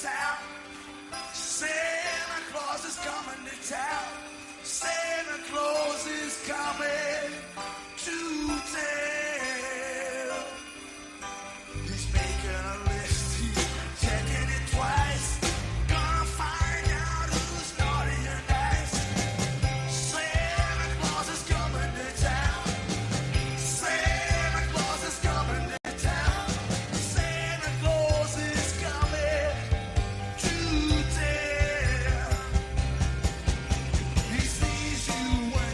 town. Santa Claus is coming to town. Santa Claus is coming to town. He's making a list, he's checking it twice. Gonna find out who's naughty or nice. Santa Claus is coming to town. Santa Claus is coming to town. Santa Claus is coming to town. He sees you when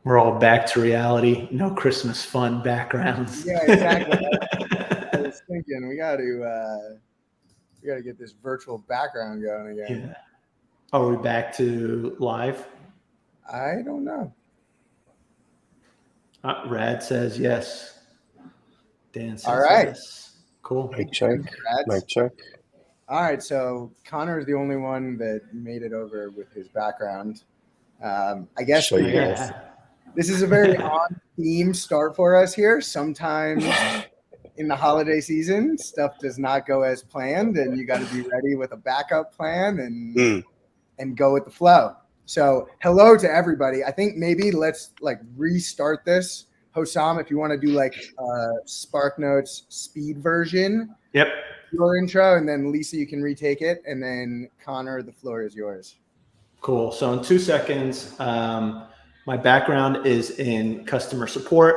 We're all back to reality. No Christmas fun backgrounds. Yeah, exactly. I was thinking we got to get this virtual background going again. Yeah. Are we back to live? I don't know. Rad says yes. Dan All says right. yes. Cool. Mic check. Mic check. All right, so Connor is the only one that made it over with his background. I guess Show you guys. this is a very on-theme start for us here. Sometimes in the holiday season, stuff does not go as planned, and you got to be ready with a backup plan and go with the flow. So hello to everybody. I think maybe let's like restart this. Hossam, if you want to do like Spark Notes speed version. Yep. Your intro, and then Lisa, you can retake it, and then Connor, the floor is yours. Cool. So in 2 seconds, my background is in customer support.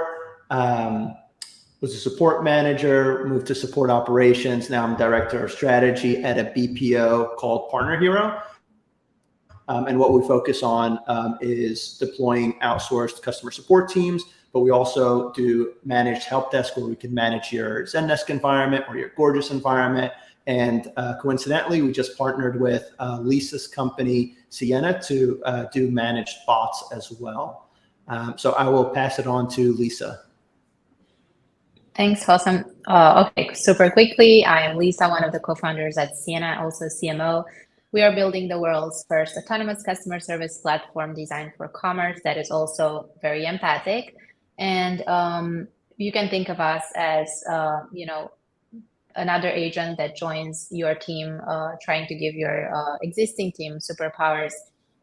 Was a support manager, moved to support operations. Now I'm director of strategy at a BPO called Partner Hero. And what we focus on is deploying outsourced customer support teams, but we also do managed help desk where we can manage your Zendesk environment or your Gorgeous environment. And coincidentally, we just partnered with Lisa's company, Sienna, to do managed bots as well. So I will pass it on to Lisa. Thanks, Hossam. Okay, super quickly, I am Lisa, one of the co-founders at Sienna, also CMO. We are building the world's first autonomous customer service platform designed for commerce that is also very empathic. And you can think of us as, another agent that joins your team, trying to give your existing team superpowers.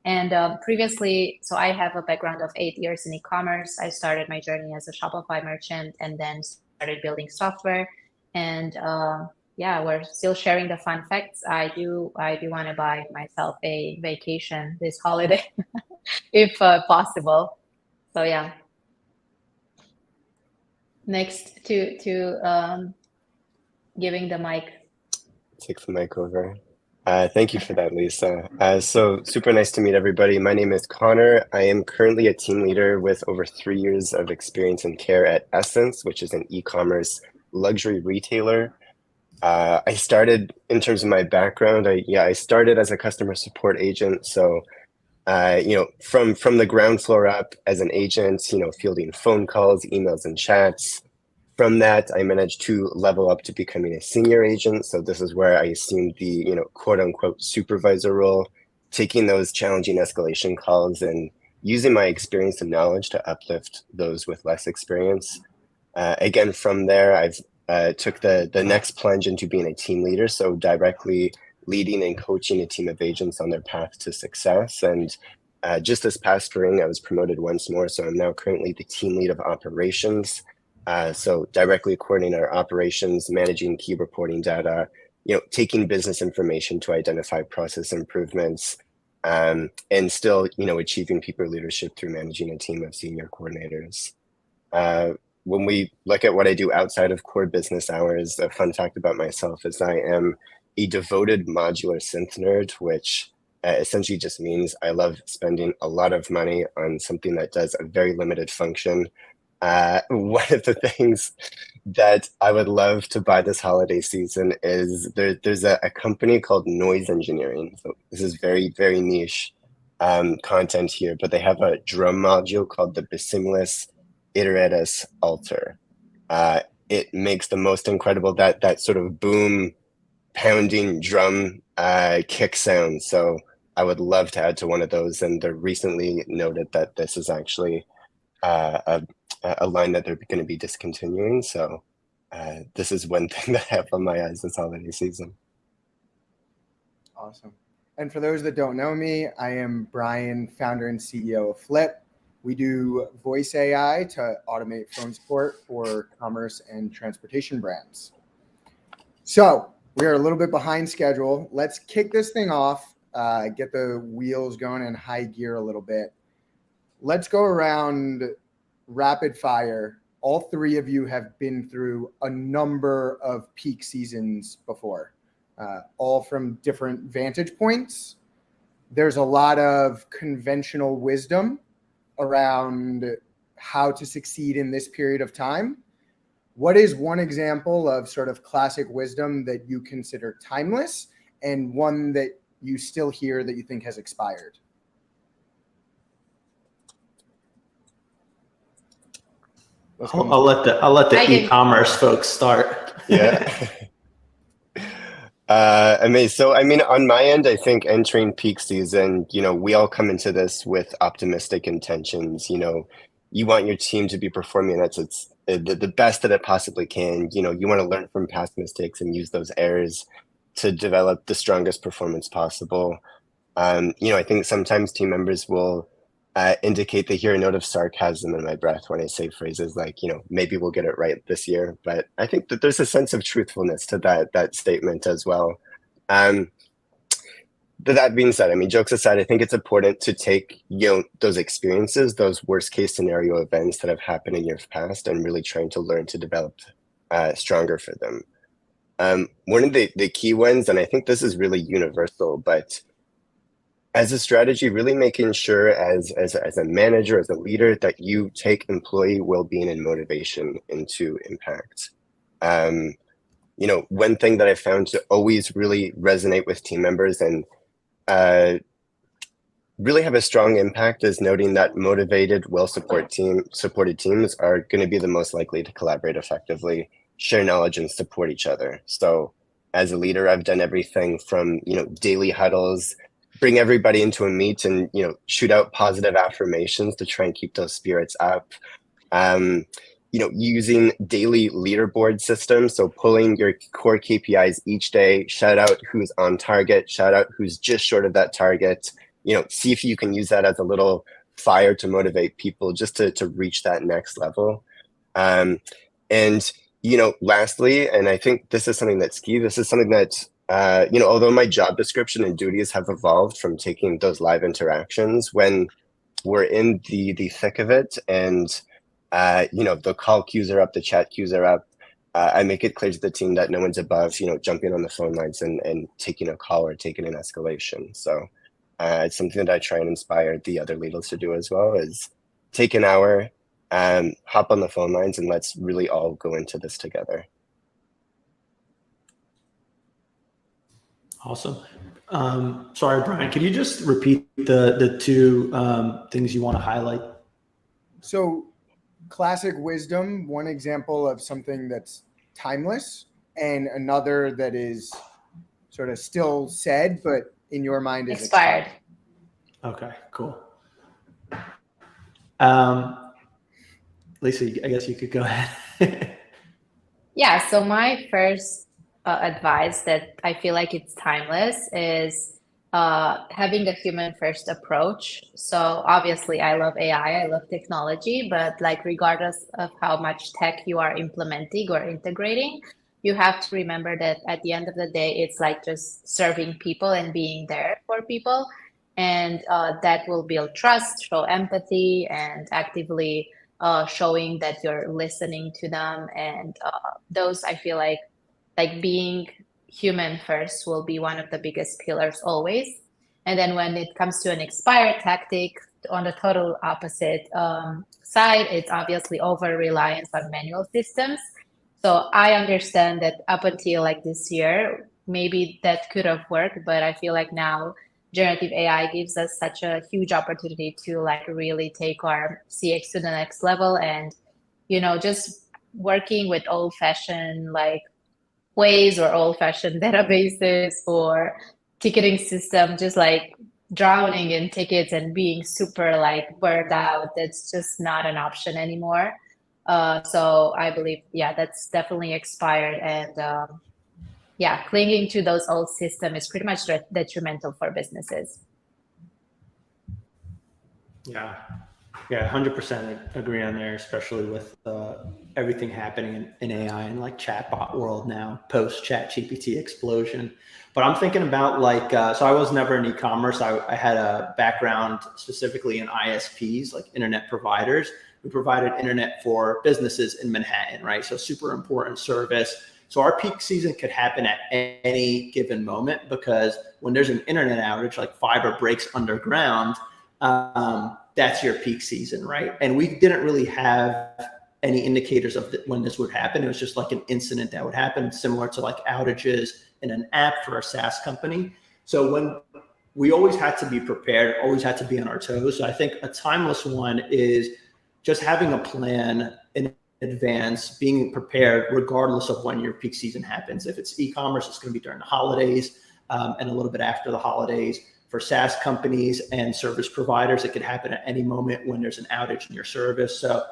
And previously, so I have a background of 8 years in e-commerce. I started my journey as a Shopify merchant and then started building software. And we're still sharing the fun facts. I do want to buy myself a vacation this holiday, if possible. So yeah. Next to giving the mic. Take the mic over. Thank you for that, Lisa. So super nice to meet everybody. My name is Connor. I am currently a team leader with over 3 years of experience in care at Essence, which is an e-commerce luxury retailer. I started, in terms of my background, I started as a customer support agent. So, from the ground floor up as an agent, fielding phone calls, emails, and chats. From that, I managed to level up to becoming a senior agent. So this is where I assumed the, quote unquote supervisor role, taking those challenging escalation calls and using my experience and knowledge to uplift those with less experience. Again, from there, I've took the next plunge into being a team leader. So directly leading and coaching a team of agents on their path to success. And just this past spring, I was promoted once more. So I'm now currently the team lead of operations. So directly coordinating our operations, managing key reporting data, taking business information to identify process improvements, and still, achieving people leadership through managing a team of senior coordinators. When we look at what I do outside of core business hours, a fun fact about myself is I am a devoted modular synth nerd, which essentially just means I love spending a lot of money on something that does a very limited function. One of the things that I would love to buy this holiday season is there's a company called Noise Engineering. So this is very, very niche content here, but they have a drum module called the Basimus Iteratus Alter. It makes the most incredible, that sort of boom pounding drum kick sound. So I would love to add to one of those. And they recently noted that this is actually a line that they're going to be discontinuing. So this is one thing that I have on my eyes this holiday season. Awesome. And for those that don't know me, I am Brian, founder and CEO of Flip. We do voice AI to automate phone support for commerce and transportation brands. So we are a little bit behind schedule. Let's kick this thing off, get the wheels going in high gear a little bit. Let's go around rapid fire, all three of you have been through a number of peak seasons before, all from different vantage points. There's a lot of conventional wisdom around how to succeed in this period of time. What is one example of sort of classic wisdom that you consider timeless, and one that you still hear that you think has expired? I'll let the e-commerce folks start. Yeah. Amazing. So, I mean, on my end, I think entering peak season, we all come into this with optimistic intentions. You want your team to be performing at the best that it possibly can. You want to learn from past mistakes and use those errors to develop the strongest performance possible. I think sometimes team members will indicate they hear a note of sarcasm in my breath when I say phrases like, maybe we'll get it right this year. But I think that there's a sense of truthfulness to that statement as well. But that being said, I mean, jokes aside, I think it's important to take, those experiences, those worst case scenario events that have happened in years past, and really trying to learn to develop stronger for them. One of the key ones, and I think this is really universal, but as a strategy, really making sure as a manager, as a leader, that you take employee well-being and motivation into impact. One thing that I found to always really resonate with team members and really have a strong impact is noting that motivated, supported teams are going to be the most likely to collaborate effectively, share knowledge, and support each other. So as a leader, I've done everything from, daily huddles, bring everybody into a meet and, shoot out positive affirmations to try and keep those spirits up. Using daily leaderboard systems. So pulling your core KPIs each day, shout out who's on target, shout out who's just short of that target, see if you can use that as a little fire to motivate people just to reach that next level. And, lastly, and I think this is something that's key, this is something that, although my job description and duties have evolved from taking those live interactions, when we're in the thick of it and the call queues are up, the chat queues are up, I make it clear to the team that no one's above, jumping on the phone lines and taking a call or taking an escalation. So it's something that I try and inspire the other leaders to do as well, is take an hour, hop on the phone lines, and let's really all go into this together. Awesome. Sorry, Brian, can you just repeat the two things you want to highlight? So classic wisdom, one example of something that's timeless, and another that is sort of still said, but in your mind is expired. Okay, cool. Lisa, I guess you could go ahead. Yeah, so my first advice that I feel like it's timeless is having a human first approach. So obviously I love AI, I love technology, but like regardless of how much tech you are implementing or integrating, you have to remember that at the end of the day, it's like just serving people and being there for people. And that will build trust, show empathy, and actively showing that you're listening to them. And those, I feel like being human first will be one of the biggest pillars always. And then when it comes to an expired tactic, on the total opposite side, it's obviously over reliance on manual systems. So I understand that up until like this year, maybe that could have worked, but I feel like now generative AI gives us such a huge opportunity to like really take our CX to the next level. And, just working with old-fashioned like ways or old-fashioned databases or ticketing system, just like drowning in tickets and being super like burned out, that's just not an option anymore. So I believe, that's definitely expired. And clinging to those old systems is pretty much detrimental for businesses. Yeah. Yeah, 100% agree on there, especially with everything happening in AI and like chatbot world now, post chat GPT explosion. But I'm thinking about like, so I was never in e-commerce. I had a background specifically in ISPs, like internet providers. We provided internet for businesses in Manhattan, right? So super important service. So our peak season could happen at any given moment because when there's an internet outage, like fiber breaks underground, that's your peak season, right? And we didn't really have any indicators of when this would happen. It was just like an incident that would happen, similar to like outages in an app for a SaaS company. So when we always had to be prepared, always had to be on our toes. So I think a timeless one is just having a plan in advance, being prepared regardless of when your peak season happens. If it's e-commerce, it's going to be during the holidays and a little bit after the holidays. For SaaS companies and service providers, it could happen at any moment when there's an outage in your service. So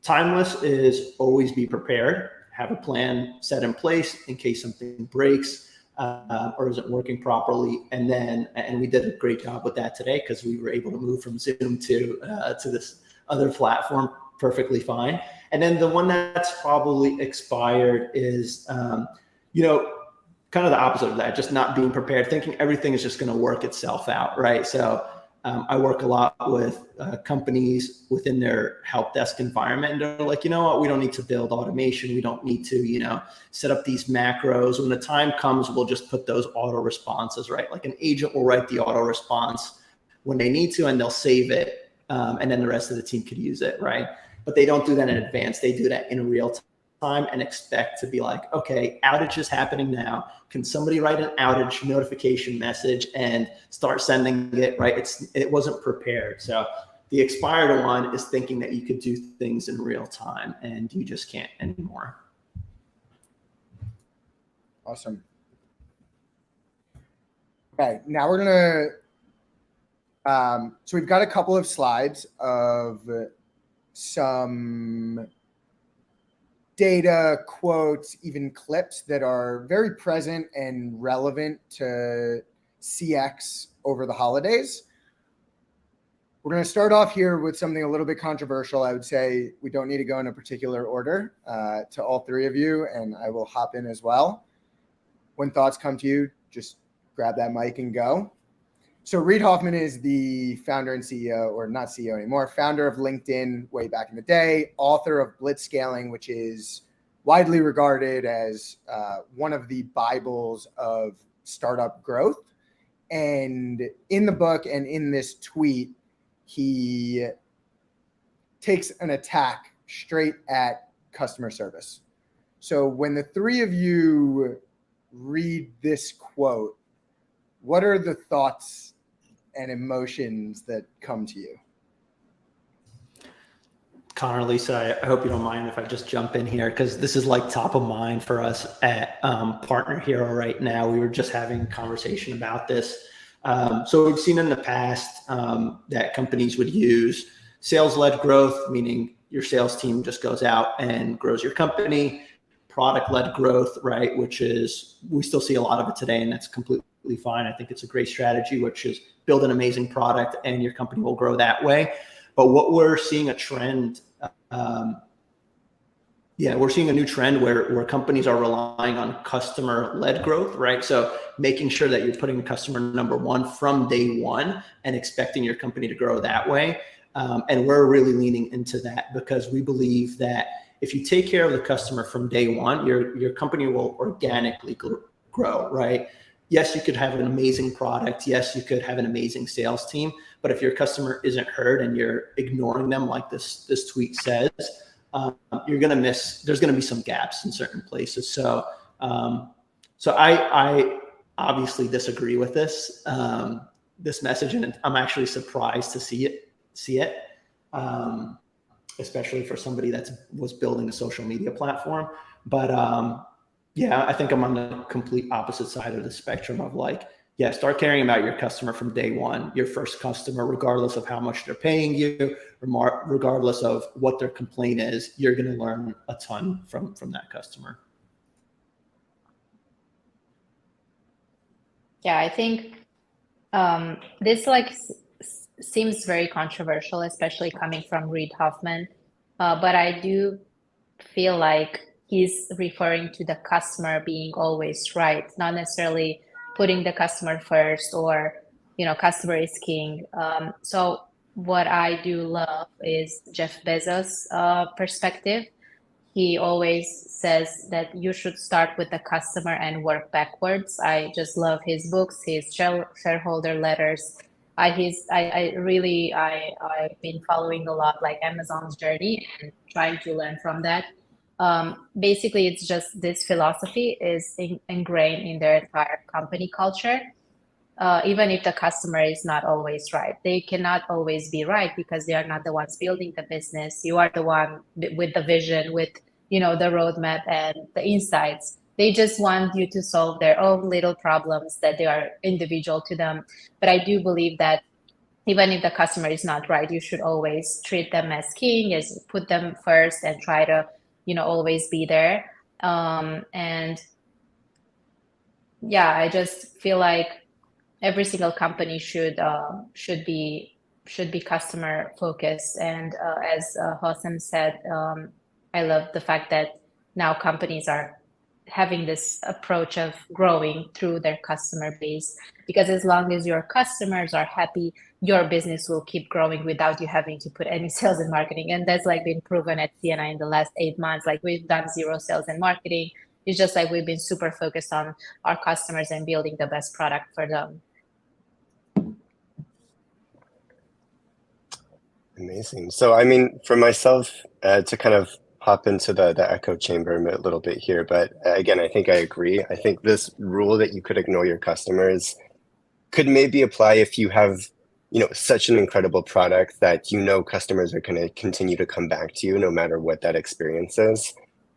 timeless is always be prepared, have a plan set in place in case something breaks or isn't working properly. And we did a great job with that today because we were able to move from Zoom to this other platform perfectly fine. And then the one that's probably expired is, kind of the opposite of that, just not being prepared, thinking everything is just going to work itself out, right? So I work a lot with companies within their help desk environment, and they're like, you know what, we don't need to build automation. We don't need to, set up these macros. When the time comes, we'll just put those auto responses, right? Like an agent will write the auto response when they need to, and they'll save it. And then the rest of the team could use it, right? But they don't do that in advance. They do that in real time and expect to be like, okay, outage is happening now. Can somebody write an outage notification message and start sending it, right? It wasn't prepared. So the expired one is thinking that you could do things in real time, and you just can't anymore. Awesome. Okay, now we're gonna so we've got a couple of slides of some data, quotes, even clips that are very present and relevant to CX over the holidays. We're going to start off here with something a little bit controversial. I would say we don't need to go in a particular order to all three of you, and I will hop in as well. When thoughts come to you, just grab that mic and go. So Reid Hoffman is the founder and CEO, or not CEO anymore, founder of LinkedIn way back in the day, author of Blitzscaling, which is widely regarded as one of the Bibles of startup growth. And in the book and in this tweet, he takes an attack straight at customer service. So when the three of you read this quote, what are the thoughts and emotions that come to you? Connor, Lisa, I hope you don't mind if I just jump in here, because this is like top of mind for us at Partner Hero right now. We were just having a conversation about this. So we've seen in the past that companies would use sales-led growth, meaning your sales team just goes out and grows your company. Product-led growth, right, which is, we still see a lot of it today, and that's completely fine. I think it's a great strategy, which is build an amazing product and your company will grow that way. But what we're seeing a trend, we're seeing a new trend where companies are relying on customer-led growth, right? So making sure that you're putting the customer number one from day one and expecting your company to grow that way. And we're really leaning into that because we believe that if you take care of the customer from day one, your company will organically grow, right? Yes, you could have an amazing product. Yes, you could have an amazing sales team. But if your customer isn't heard and you're ignoring them, like this tweet says, you're going to miss. There's going to be some gaps in certain places. So I obviously disagree with this message, and I'm actually surprised to see it. Especially for somebody that was building a social media platform. But I think I'm on the complete opposite side of the spectrum of like, start caring about your customer from day one, your first customer, regardless of how much they're paying you, regardless of what their complaint is, you're going to learn a ton from that customer. Yeah, I think this like seems very controversial, especially coming from Reid Hoffman. But I do feel like he's referring to the customer being always right, not necessarily putting the customer first or, customer is king. So what I do love is Jeff Bezos' perspective. He always says that you should start with the customer and work backwards. I just love his books, his shareholder letters. I've been following a lot like Amazon's journey and trying to learn from that. Basically, it's just this philosophy is ingrained in their entire company culture. Even if the customer is not always right, they cannot always be right because they are not the ones building the business. You are the one with the vision, with the roadmap and the insights. They just want you to solve their own little problems that they are individual to them. But I do believe that even if the customer is not right, you should always treat them as king, as put them first and try to always be there. And yeah, I just feel like every single company should be customer focused. And as Hossam said, I love the fact that now companies are having this approach of growing through their customer base, because as long as your customers are happy, your business will keep growing without you having to put any sales and marketing. And that's like been proven at CNI in the last 8 months. Like we've done zero sales and marketing. It's just like we've been super focused on our customers and building the best product for them. Amazing. So, I mean, for myself, to kind of hop into the echo chamber a little bit here, but again, I think I agree. I think this rule that you could ignore your customers could maybe apply if you have, such an incredible product that customers are going to continue to come back to you no matter what that experience is.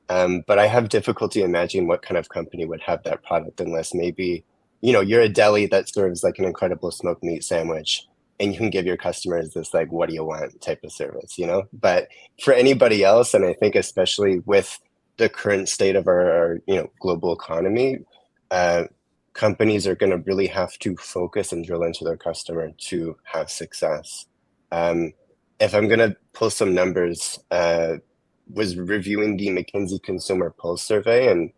But I have difficulty imagining what kind of company would have that product unless maybe, you're a deli that serves like an incredible smoked meat sandwich, and you can give your customers this like, what do you want type of service, But for anybody else, and I think especially with the current state of our global economy, companies are going to really have to focus and drill into their customer to have success. If I'm going to pull some numbers, was reviewing the McKinsey Consumer Pulse survey, and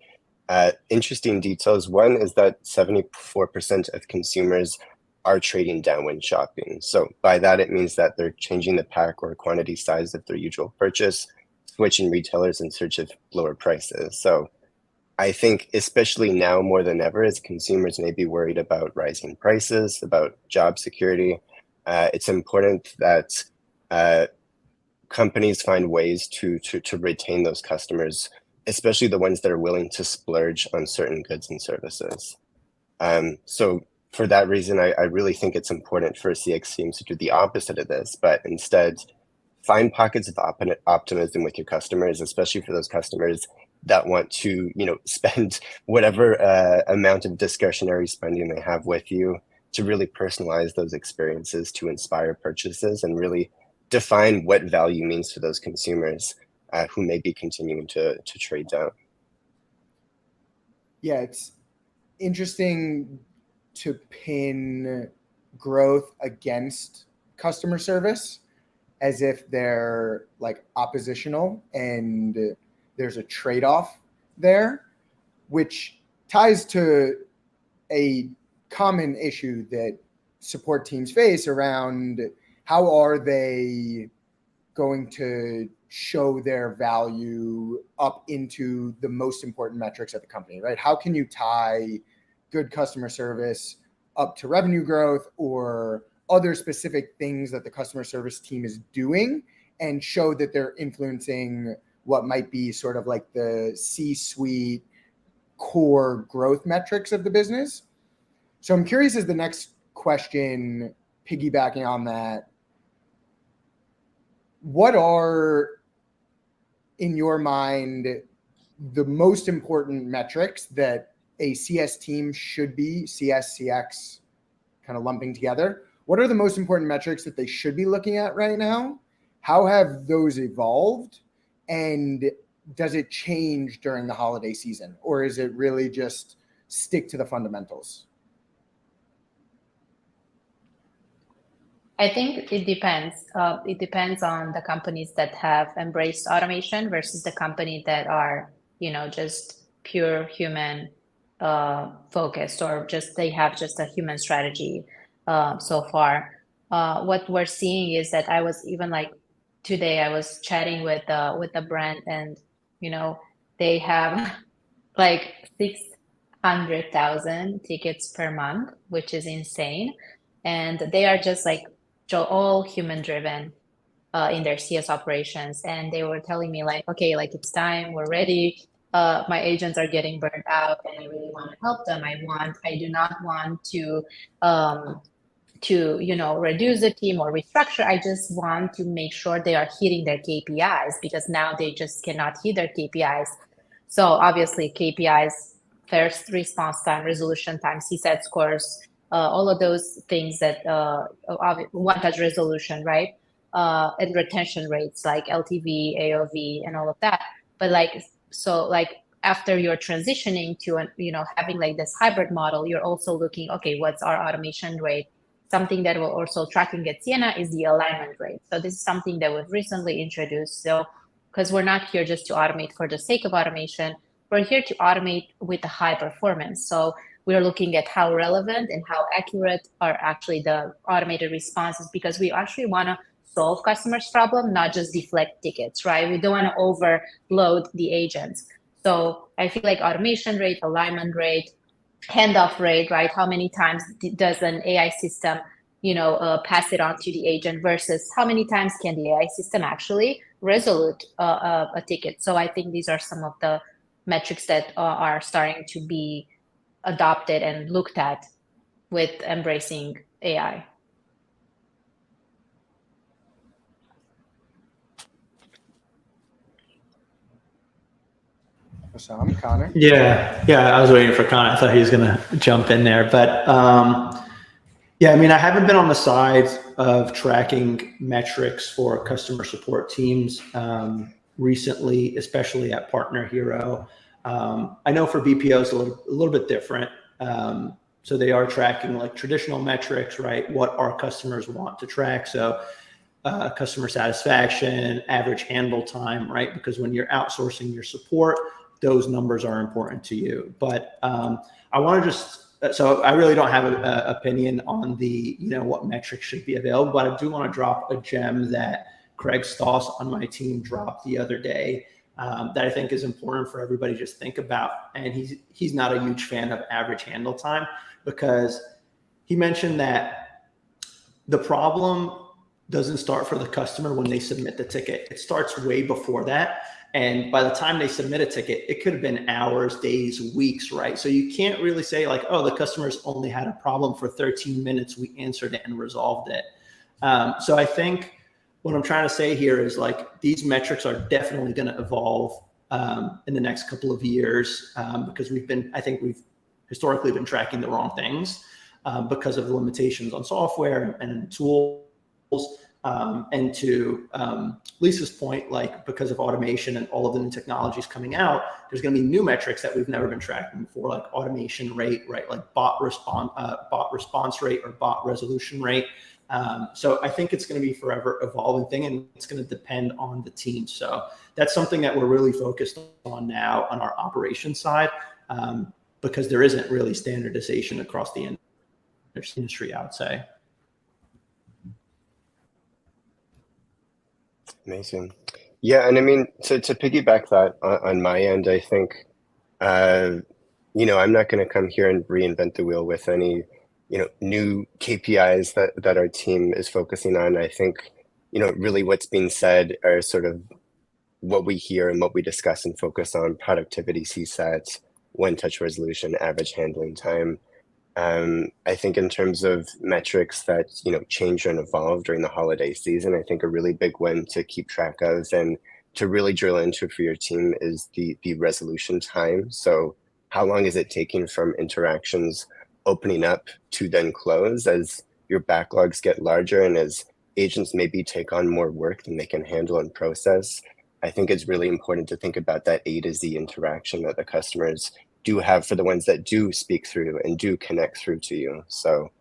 interesting details. One is that 74% of consumers are trading down when shopping. So by that, it means that they're changing the pack or quantity size of their usual purchase, switching retailers in search of lower prices. So I think especially now more than ever, as consumers may be worried about rising prices, about job security, it's important that companies find ways to retain those customers, especially the ones that are willing to splurge on certain goods and services. So for that reason, I really think it's important for CX teams to do the opposite of this, but instead find pockets of optimism with your customers, especially for those customers that want to, spend whatever amount of discretionary spending they have with you to really personalize those experiences to inspire purchases and really define what value means to those consumers who may be continuing to trade down. Yeah, it's interesting to pin growth against customer service as if they're like oppositional and there's a trade-off there, which ties to a common issue that support teams face around how are they going to show their value up into the most important metrics of the company, right? How can you tie good customer service up to revenue growth or other specific things that the customer service team is doing and show that they're influencing what might be sort of like the C-suite core growth metrics of the business? So I'm curious, as the next question, piggybacking on that, what are, in your mind, the most important metrics that a CS team should be, CS, CX, kind of lumping together? What are the most important metrics that they should be looking at right now? How have those evolved? And does it change during the holiday season? Or is it really just stick to the fundamentals? I think it depends. It depends on the companies that have embraced automation versus the company that are, just pure human focused, or just they have just a human strategy so far. What we're seeing is that I was even like today I was chatting with a brand, and they have like 600,000 tickets per month, which is insane. And they are just like all human driven in their CS operations. And they were telling me like, okay, like it's time, we're ready. My agents are getting burned out, and I really want to help them. I do not want um, to reduce the team or restructure. I just want to make sure they are hitting their KPIs, because now they just cannot hit their KPIs. So obviously KPIs, first response time, resolution time, CSAT scores, all of those things that one touch resolution, right? And retention rates like LTV, AOV, and all of that. But like after you're transitioning to having like this hybrid model, you're also looking, okay, what's our automation rate? Something that we're also tracking at Sienna is the alignment rate. So this is something that we've recently introduced. So because we're not here just to automate for the sake of automation, we're here to automate with a high performance. So we're looking at how relevant and how accurate are actually the automated responses, because we actually want to solve customers' problem, not just deflect tickets, right? We don't want to overload the agents. So I feel like automation rate, alignment rate, handoff rate, right? How many times does an AI system, pass it on to the agent, versus how many times can the AI system actually resolute a ticket? So I think these are some of the metrics that are starting to be adopted and looked at with embracing AI. Sam, Connor? Yeah, I was waiting for Connor. I thought he was going to jump in there. But yeah, I mean, I haven't been on the side of tracking metrics for customer support teams recently, especially at Partner Hero. I know for BPOs a little bit different. So they are tracking like traditional metrics, right? What our customers want to track. So customer satisfaction, average handle time, right? Because when you're outsourcing your support, those numbers are important to you. But I want to so I really don't have an opinion on the, what metrics should be available, but I do want to drop a gem that Craig Stoss on my team dropped the other day that I think is important for everybody to just think about. And he's not a huge fan of average handle time, because he mentioned that the problem doesn't start for the customer when they submit the ticket. It starts way before that. And by the time they submit a ticket, it could have been hours, days, weeks, right? So you can't really say like, oh, the customer's only had a problem for 13 minutes. We answered it and resolved it. So I think what I'm trying to say here is like, these metrics are definitely going to evolve in the next couple of years because I think we've historically been tracking the wrong things because of the limitations on software and tools. And to Lisa's point, like because of automation and all of the new technologies coming out, there's going to be new metrics that we've never been tracking before, like automation rate, right? Like bot response rate or bot resolution rate. So I think it's going to be forever evolving thing, and it's going to depend on the team. So that's something that we're really focused on now on our operations side, because there isn't really standardization across the industry, I would say. Amazing. Yeah, and I mean, to piggyback that on my end, I think, I'm not going to come here and reinvent the wheel with any, new KPIs that our team is focusing on. I think, really what's being said are sort of what we hear and what we discuss and focus on: productivity, CSAT, one-touch resolution, average handling time. I think in terms of metrics that, change and evolve during the holiday season, I think a really big one to keep track of and to really drill into for your team is the resolution time. So how long is it taking from interactions opening up to then close, as your backlogs get larger and as agents maybe take on more work than they can handle and process? I think it's really important to think about that A to Z interaction that the customers do have for the ones that do speak through and do connect through to you. So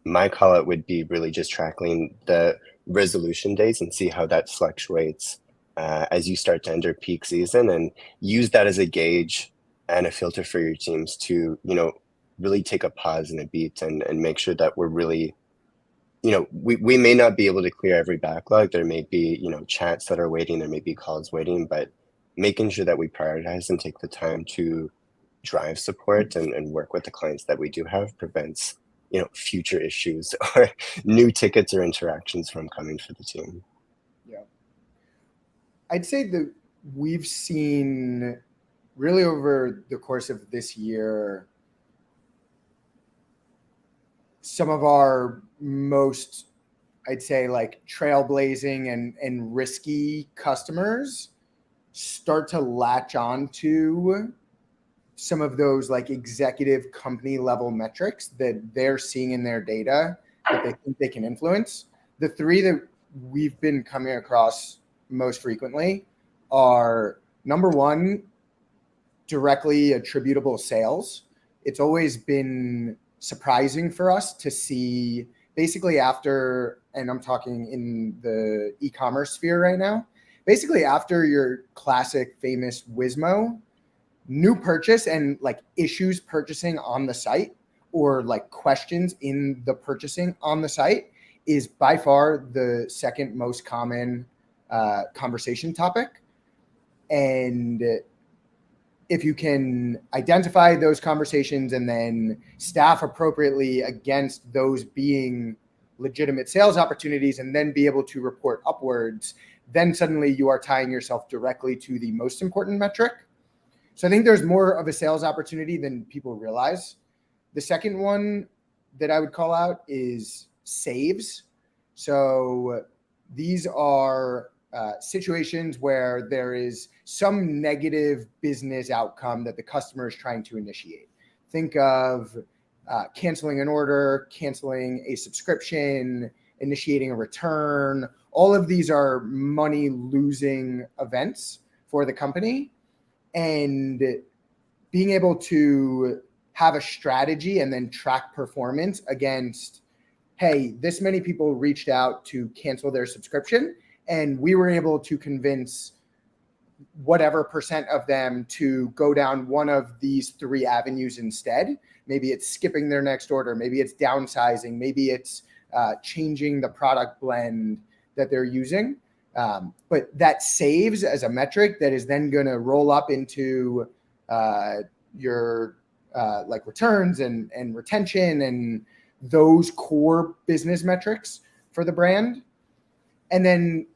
my call out would be really just tracking the resolution days and see how that fluctuates as you start to enter peak season, and use that as a gauge and a filter for your teams to, really take a pause and a beat and make sure that we're really, we may not be able to clear every backlog. There may be, chats that are waiting, there may be calls waiting, but making sure that we prioritize and take the time to drive support and work with the clients that we do have prevents, future issues or new tickets or interactions from coming for the team. Yeah. I'd say that we've seen really over the course of this year, some of our most, I'd say, like trailblazing and risky customers start to latch on to some of those like executive company level metrics that they're seeing in their data that they think they can influence. The three that we've been coming across most frequently are, number one, directly attributable sales. It's always been surprising for us to see, basically after, and I'm talking in the e-commerce sphere right now, basically after your classic famous Wizmo, new purchase and like issues purchasing on the site or like questions in the purchasing on the site is by far the second most common conversation topic. And if you can identify those conversations and then staff appropriately against those being legitimate sales opportunities and then be able to report upwards, then suddenly you are tying yourself directly to the most important metric. So I think there's more of a sales opportunity than people realize. The second one that I would call out is saves. So these are situations where there is some negative business outcome that the customer is trying to initiate. Think of canceling an order, canceling a subscription, initiating a return. All of these are money losing events for the company. And being able to have a strategy and then track performance against, hey, this many people reached out to cancel their subscription, and we were able to convince whatever percent of them to go down one of these three avenues instead. Maybe it's skipping their next order. Maybe it's downsizing. Maybe it's changing the product blend that they're using. But that saves as a metric that is then going to roll up into your like returns and retention and those core business metrics for the brand. And then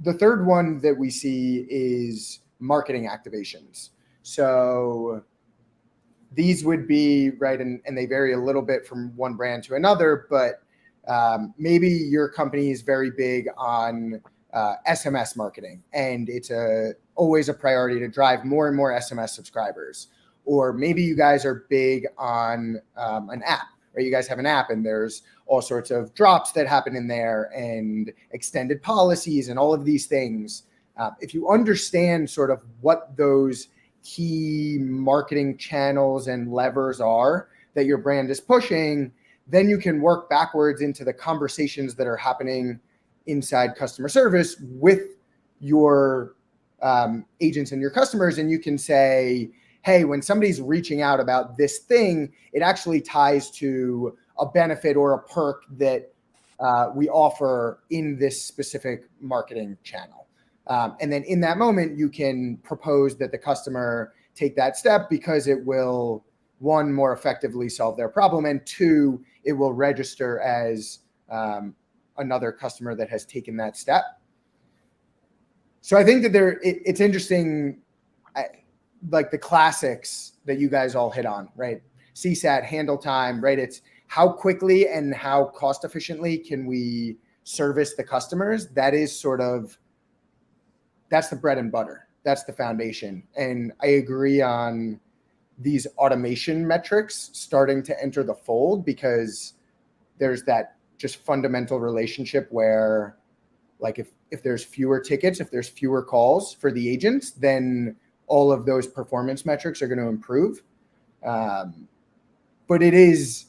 the third one that we see is marketing activations. So these would be, right, and they vary a little bit from one brand to another, but maybe your company is very big on SMS marketing, and it's always a priority to drive more and more SMS subscribers. Or maybe you guys are big on an app, right? You guys have an app and there's all sorts of drops that happen in there and extended policies and all of these things. If you understand sort of what those key marketing channels and levers are that your brand is pushing, then you can work backwards into the conversations that are happening inside customer service with your agents and your customers. And you can say, hey, when somebody's reaching out about this thing, it actually ties to a benefit or a perk that we offer in this specific marketing channel. And then in that moment, you can propose that the customer take that step because it will, one, more effectively solve their problem, and two, it will register as another customer that has taken that step. So I think that it's interesting, like the classics that you guys all hit on, right? CSAT, handle time, right? It's how quickly and how cost efficiently can we service the customers. That is sort of, that's the bread and butter. That's the foundation. And I agree on these automation metrics starting to enter the fold, because there's that just fundamental relationship where, like, if there's fewer tickets, if there's fewer calls for the agents, then all of those performance metrics are going to improve. But it is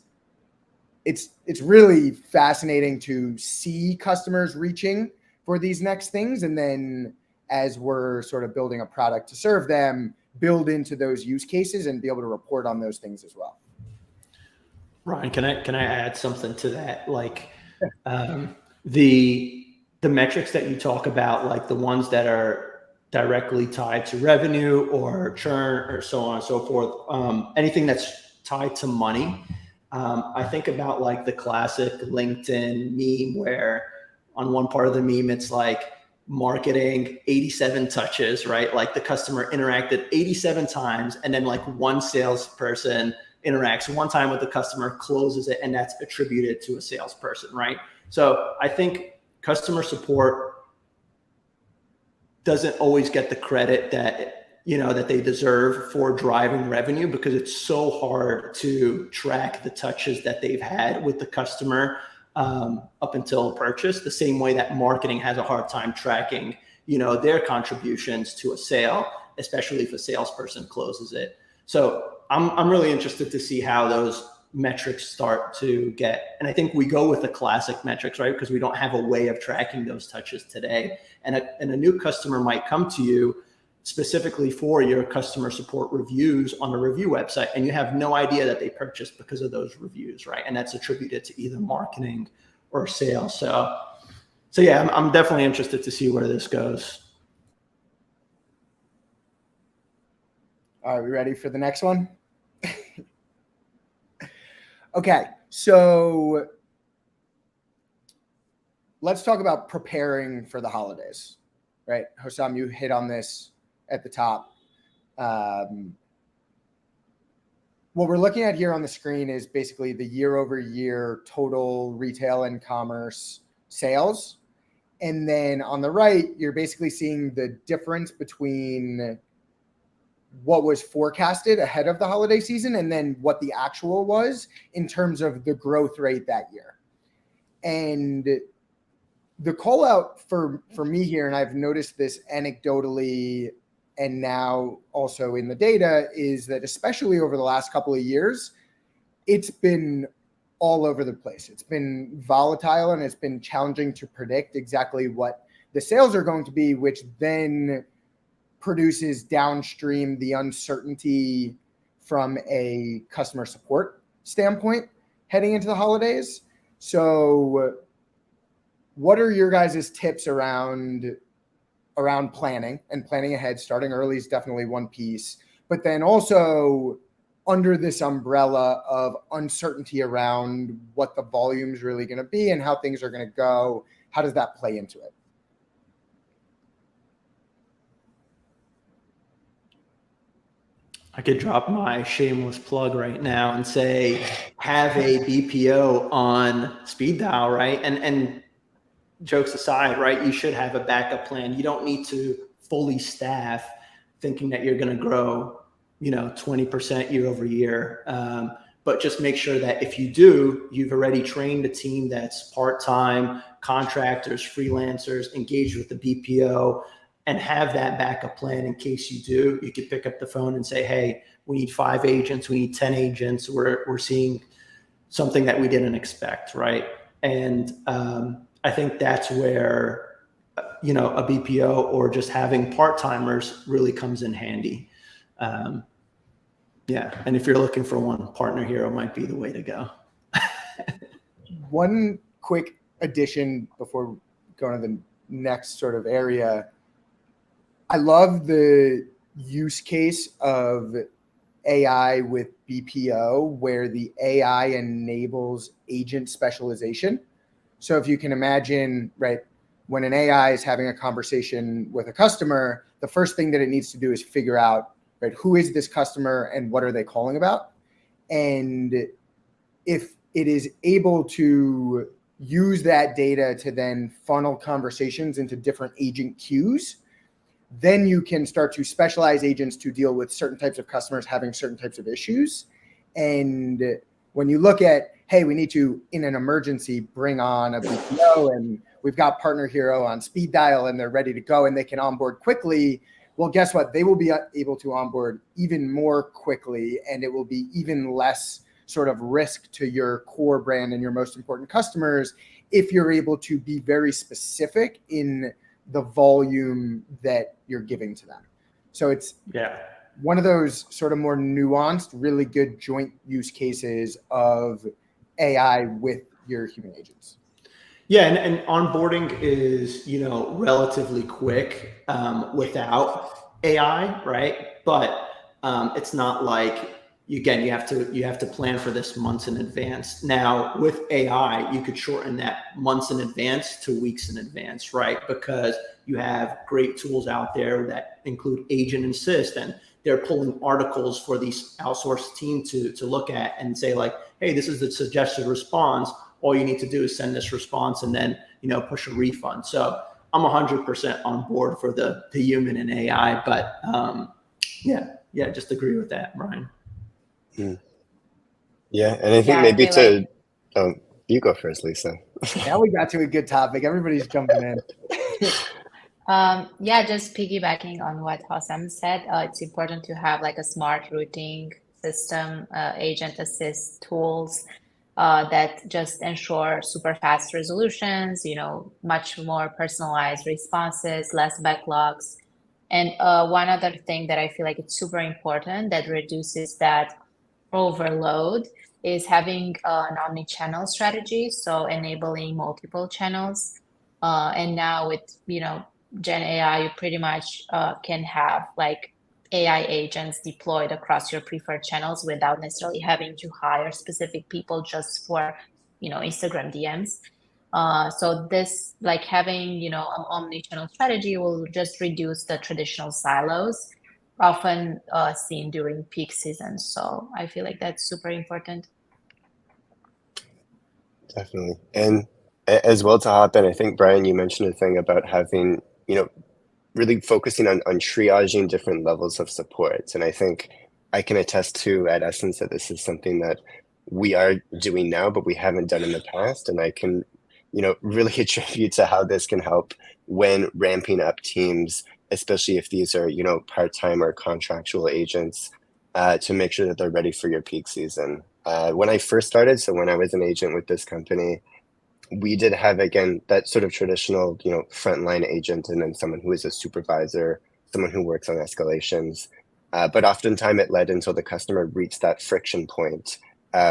it's really fascinating to see customers reaching for these next things, and then as we're sort of building a product to serve them, build into those use cases and be able to report on those things as well. Ryan, can I add something to that? Like the metrics that you talk about, like the ones that are directly tied to revenue or churn or so on and so forth, anything that's tied to money. I think about like the classic LinkedIn meme where on one part of the meme, it's like marketing 87 touches, right? Like the customer interacted 87 times, and then like one salesperson interacts one time with the customer, closes it, and that's attributed to a salesperson, right? So I think customer support doesn't always get the credit that, you know, that they deserve for driving revenue, because it's so hard to track the touches that they've had with the customer up until purchase, the same way that marketing has a hard time tracking, you know, their contributions to a sale, especially if a salesperson closes it. So I'm really interested to see how those metrics start to get, and I think we go with the classic metrics, right? Because we don't have a way of tracking those touches today. And a new customer might come to you specifically for your customer support reviews on a review website, and you have no idea that they purchased because of those reviews, right? And that's attributed to either marketing or sales. So yeah, I'm definitely interested to see where this goes. Are we ready for the next one? Okay, so let's talk about preparing for the holidays, right? Hossam, you hit on this at the top. What we're looking at here on the screen is basically the year over year total retail and commerce sales. And then on the right, you're basically seeing the difference between what was forecasted ahead of the holiday season and then what the actual was in terms of the growth rate that year. And the call out for me here, and I've noticed this anecdotally and now also in the data, is that especially over the last couple of years, it's been all over the place. It's been volatile and it's been challenging to predict exactly what the sales are going to be, which then produces downstream the uncertainty from a customer support standpoint heading into the holidays. So what are your guys' tips around planning and planning ahead? Starting early is definitely one piece, but then also under this umbrella of uncertainty around what the volume is really going to be and how things are going to go, how does that play into it? I could drop my shameless plug right now and say, have a BPO on speed dial, right? And jokes aside, right? You should have a backup plan. You don't need to fully staff thinking that you're going to grow, 20% year over year. But just make sure that if you do, you've already trained a team that's part-time, contractors, freelancers, engaged with the BPO, and have that backup plan in case you do. You could pick up the phone and say, hey, we need 5 agents, we need 10 agents. We're seeing something that we didn't expect, right? And I think that's where, a BPO or just having part-timers really comes in handy. Yeah, and if you're looking for one, Partner Hero might be the way to go. One quick addition before going to the next sort of area. I love the use case of AI with BPO, where the AI enables agent specialization. So if you can imagine, right, when an AI is having a conversation with a customer, the first thing that it needs to do is figure out, right, who is this customer and what are they calling about? And if it is able to use that data to then funnel conversations into different agent queues, then you can start to specialize agents to deal with certain types of customers having certain types of issues. And when you look at, hey, we need to, in an emergency, bring on a BPO, and we've got Partner Hero on speed dial and they're ready to go and they can onboard quickly. Well, guess what? They will be able to onboard even more quickly, and it will be even less sort of risk to your core brand and your most important customers if you're able to be very specific in the volume that you're giving to them. So it's one of those sort of more nuanced, really good joint use cases of AI with your human agents. Yeah, and onboarding is, relatively quick without AI, right? But it's not like, again, you have to plan for this months in advance. Now with AI, you could shorten that months in advance to weeks in advance, right? Because you have great tools out there that include Agent Assist, and they're pulling articles for these outsourced team to look at and say like, hey, this is the suggested response. All you need to do is send this response and then, push a refund. So I'm 100% on board for the human and AI, but yeah, just agree with that, Brian. Yeah, and I think maybe you go first, Lisa. Now we got to a good topic. Everybody's jumping in. Just piggybacking on what Hossam said, it's important to have like a smart routing system, agent assist tools that just ensure super fast resolutions, much more personalized responses, less backlogs. And one other thing that I feel like it's super important that reduces that overload is having an omni-channel strategy, so enabling multiple channels. And now with, Gen AI, you pretty much can have like AI agents deployed across your preferred channels without necessarily having to hire specific people just for, Instagram DMs. So this, like having, an omni-channel strategy will just reduce the traditional silos often seen during peak seasons. So I feel like that's super important. Definitely. And as well to hop in, I think, Brian, you mentioned a thing about having, really focusing on triaging different levels of support. And I think I can attest to at Essence that this is something that we are doing now, but we haven't done in the past. And I can, really attribute to how this can help when ramping up teams, especially if these are, part-time or contractual agents, to make sure that they're ready for your peak season. When I first started, so when I was an agent with this company, we did have, again, that sort of traditional, frontline agent, and then someone who is a supervisor, someone who works on escalations. But oftentimes it led until the customer reached that friction point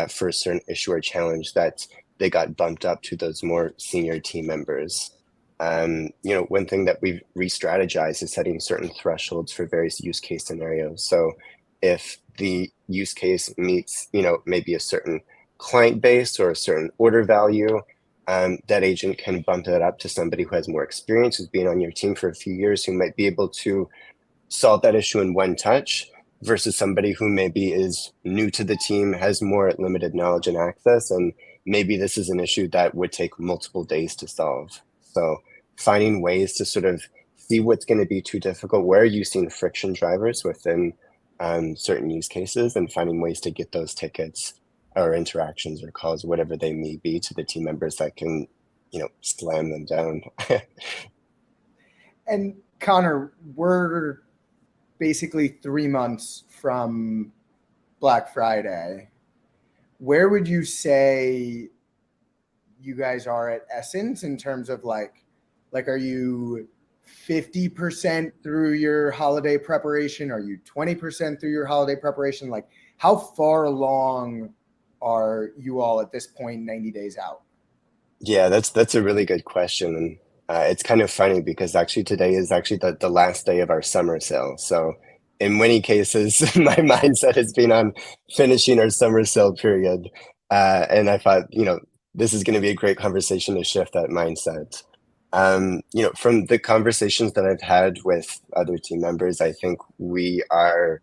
for a certain issue or challenge that they got bumped up to those more senior team members. One thing that we've re-strategized is setting certain thresholds for various use case scenarios. So if the use case meets, maybe a certain client base or a certain order value, that agent can bump it up to somebody who has more experience, who's been on your team for a few years, who might be able to solve that issue in one touch, versus somebody who maybe is new to the team, has more limited knowledge and access, and maybe this is an issue that would take multiple days to solve. So finding ways to sort of see what's going to be too difficult, where are you seeing friction drivers within certain use cases, and finding ways to get those tickets or interactions or calls, whatever they may be, to the team members that can, slam them down. And Connor, we're basically 3 months from Black Friday. Where would you say you guys are at Essence in terms of like are you 50% through your holiday preparation? Are you 20% through your holiday preparation? Like, how far along are you all at this point, 90 days out? Yeah, that's a really good question. And it's kind of funny because actually today is actually the last day of our summer sale. So in many cases, my mindset has been on finishing our summer sale period. And I thought, this is going to be a great conversation to shift that mindset. From the conversations that I've had with other team members, I think we are,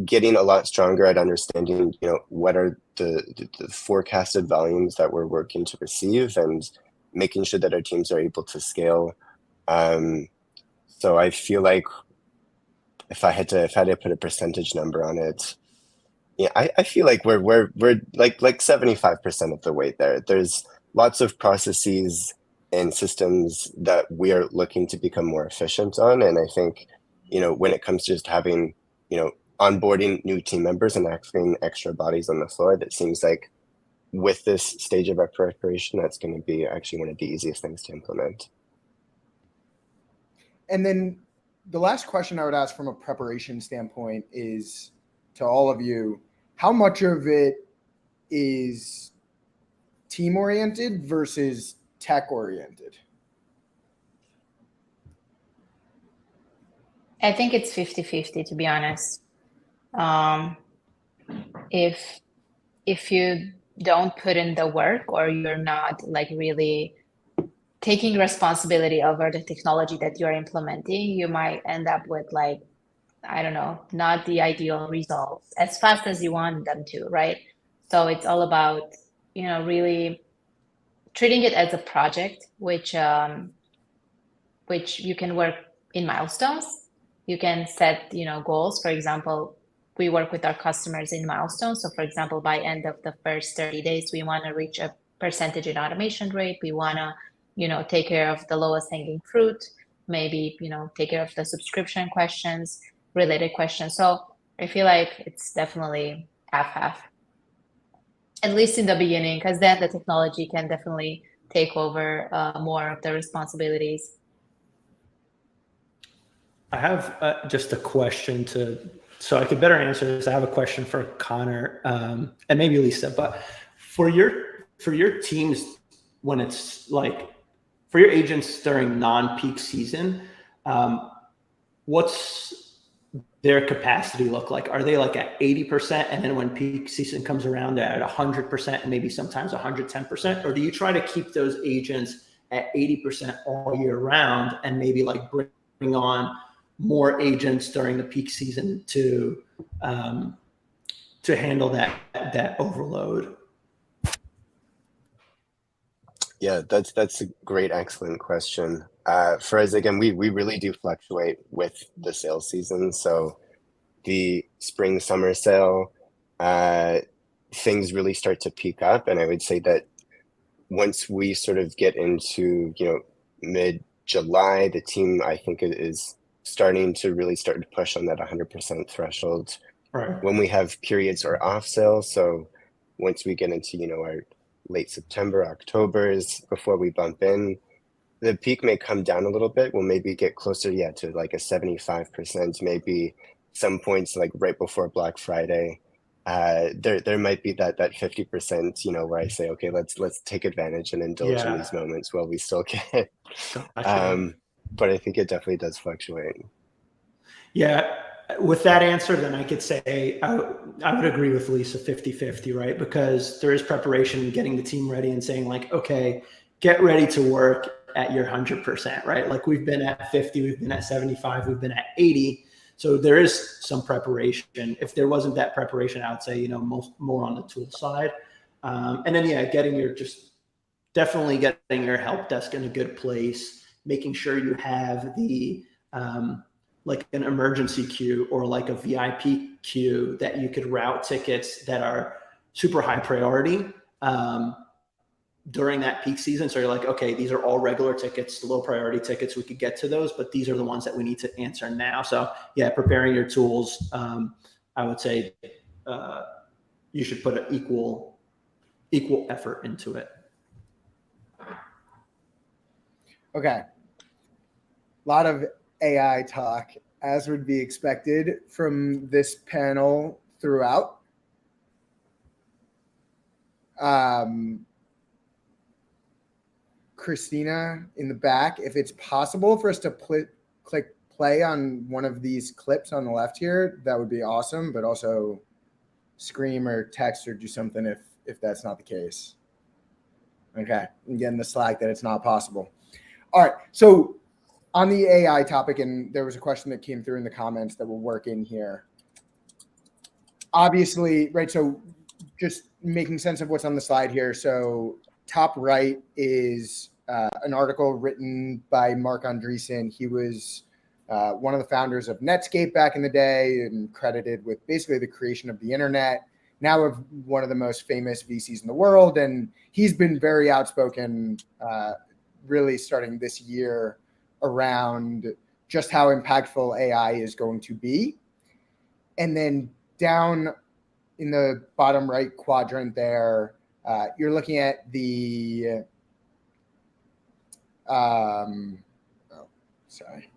getting a lot stronger at understanding, what are the forecasted volumes that we're working to receive, and making sure that our teams are able to scale. So I feel like if I had to put a percentage number on it, I feel like we're like 75% of the way there. There's lots of processes and systems that we are looking to become more efficient on. And I think, when it comes to just having, onboarding new team members and having extra bodies on the floor. That seems like with this stage of our preparation, that's going to be actually one of the easiest things to implement. And then the last question I would ask from a preparation standpoint is to all of you, how much of it is team oriented versus tech oriented? I think it's 50-50, to be honest. If you don't put in the work, or you're not like really taking responsibility over the technology that you're implementing, you might end up with like, I don't know, not the ideal results as fast as you want them to, right? So it's all about, really treating it as a project, which you can work in milestones. You can set, goals. For example, we work with our customers in milestones. So for example, by end of the first 30 days, we want to reach a percentage in automation rate. We want to, take care of the lowest hanging fruit, maybe, take care of the subscription questions, related questions. So I feel like it's definitely half, at least in the beginning, because then the technology can definitely take over more of the responsibilities. I have just a question so I could better answer this. I have a question for Connor and maybe Lisa, but for your teams, when it's like for your agents during non-peak season, what's their capacity look like? Are they like at 80%, and then when peak season comes around, they're at 100% and maybe sometimes 110%? Or do you try to keep those agents at 80% all year round and maybe like bring on more agents during the peak season to handle that overload? Yeah, that's a great, excellent question. For us, again, we really do fluctuate with the sales season. So the spring, summer sale, things really start to peak up. And I would say that once we sort of get into, mid-July, the team, I think, is starting to really start to push on that 100% threshold. Right. When we have periods or off sales. So once we get into, our late September, October is before we bump in, the peak may come down a little bit. We'll maybe get closer, to like a 75%, maybe some points like right before Black Friday. There might be that 50%, where I say, okay, let's take advantage and indulge in these moments while we still can. Gotcha. But I think it definitely does fluctuate. Yeah. With that answer, then I could say I would agree with Lisa 50-50, right? Because there is preparation, getting the team ready and saying like, okay, get ready to work at your 100%, right? Like we've been at 50, we've been at 75, we've been at 80. So there is some preparation. If there wasn't that preparation, I would say, more on the tool side. And then, definitely getting your help desk in a good place, making sure you have the, like an emergency queue or like a VIP queue that you could route tickets that are super high priority during that peak season. So you're like, okay, these are all regular tickets, low priority tickets. We could get to those, but these are the ones that we need to answer now. So yeah, preparing your tools, I would say you should put an equal effort into it. Okay. A lot of AI talk, as would be expected from this panel throughout. Christina in the back, if it's possible for us to click play on one of these clips on the left here, that would be awesome, but also scream or text or do something if that's not the case. Okay, I'm getting the Slack that it's not possible. All right, so on the AI topic, and there was a question that came through in the comments that we'll work in here. Obviously, right, so just making sense of what's on the slide here. So top right is an article written by Mark Andreessen. He was one of the founders of Netscape back in the day and credited with basically the creation of the internet, now of one of the most famous VCs in the world. And he's been very outspoken really starting this year around just how impactful AI is going to be. And then down in the bottom right quadrant there, you're looking at the, sorry,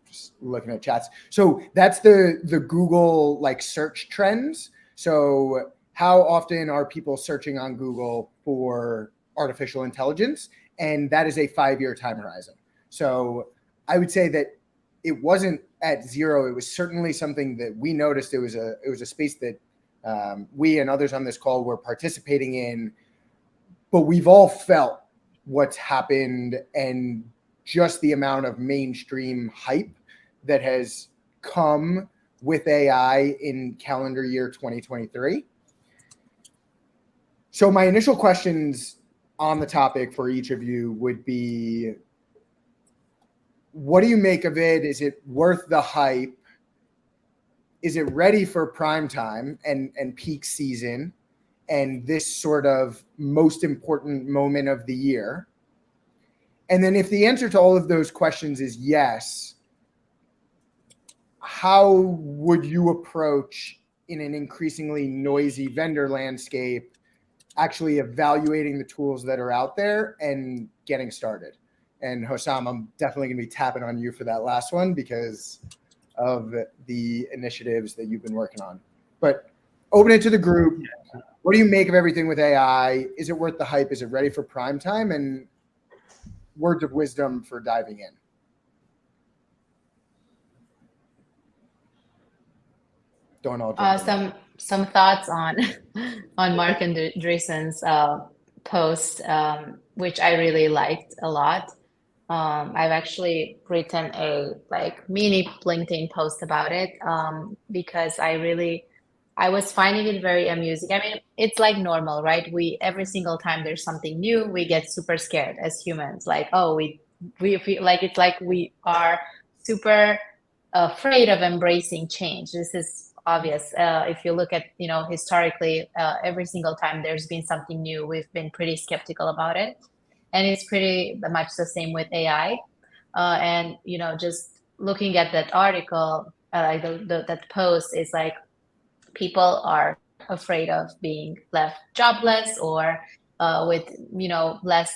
just looking at chats. So that's the Google like search trends. So how often are people searching on Google for artificial intelligence? And that is a 5-year time horizon. So I would say that it wasn't at zero. It was certainly something that we noticed. It was a space that we and others on this call were participating in, but we've all felt what's happened and just the amount of mainstream hype that has come with AI in calendar year 2023. So my initial questions on the topic for each of you would be, what do you make of it? Is it worth the hype? Is it ready for prime time and peak season and this sort of most important moment of the year? And then if the answer to all of those questions is yes, how would you approach, in an increasingly noisy vendor landscape, actually evaluating the tools that are out there and getting started? And Hossam, I'm definitely going to be tapping on you for that last one because of the initiatives that you've been working on. But open it to the group. What do you make of everything with AI? Is it worth the hype? Is it ready for prime time? And words of wisdom for diving in. Don't all jump in. Some thoughts on Mark Andreessen's post, which I really liked a lot. I've actually written a like mini LinkedIn post about it because I was finding it very amusing. I mean, it's like normal, right? Every single time there's something new, we get super scared as humans. Like, oh, we feel like it's like we are super afraid of embracing change. This is obvious. If you look at, historically, every single time there's been something new, we've been pretty skeptical about it. And it's pretty much the same with AI. And, just looking at that article, like that post is like, people are afraid of being left jobless or with, less